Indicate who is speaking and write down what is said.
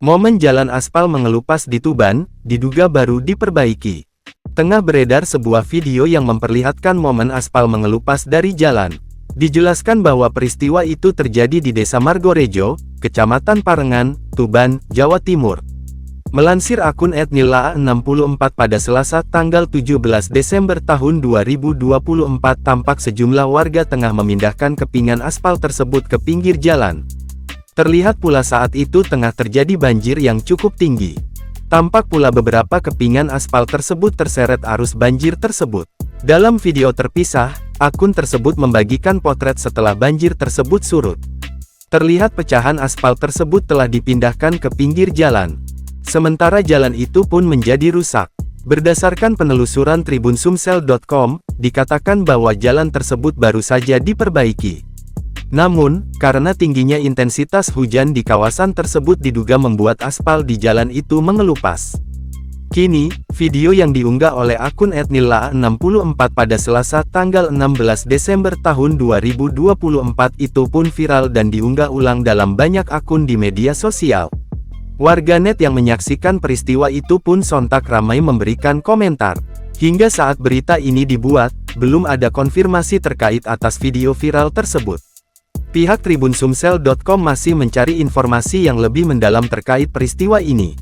Speaker 1: Momen jalan aspal mengelupas di Tuban, diduga baru diperbaiki. Tengah beredar sebuah video yang memperlihatkan momen aspal mengelupas dari jalan. Dijelaskan bahwa peristiwa itu terjadi di Desa Margorejo, Kecamatan Parengan, Tuban, Jawa Timur. Melansir akun @nila64 pada Selasa tanggal 17 Desember tahun 2024 tampak sejumlah warga tengah memindahkan kepingan aspal tersebut ke pinggir jalan. Terlihat pula saat itu tengah terjadi banjir yang cukup tinggi. Tampak pula beberapa kepingan aspal tersebut terseret arus banjir tersebut. Dalam video terpisah, akun tersebut membagikan potret setelah banjir tersebut surut. Terlihat pecahan aspal tersebut telah dipindahkan ke pinggir jalan. Sementara jalan itu pun menjadi rusak. Berdasarkan penelusuran tribunsumsel.com, dikatakan bahwa jalan tersebut baru saja diperbaiki. Namun, karena tingginya intensitas hujan di kawasan tersebut diduga membuat aspal di jalan itu mengelupas. Kini, video yang diunggah oleh akun @nila64 pada Selasa tanggal 16 Desember tahun 2024 itu pun viral dan diunggah ulang dalam banyak akun di media sosial. Warganet yang menyaksikan peristiwa itu pun sontak ramai memberikan komentar. Hingga saat berita ini dibuat, belum ada konfirmasi terkait atas video viral tersebut. Pihak tribunsumsel.com masih mencari informasi yang lebih mendalam terkait peristiwa ini.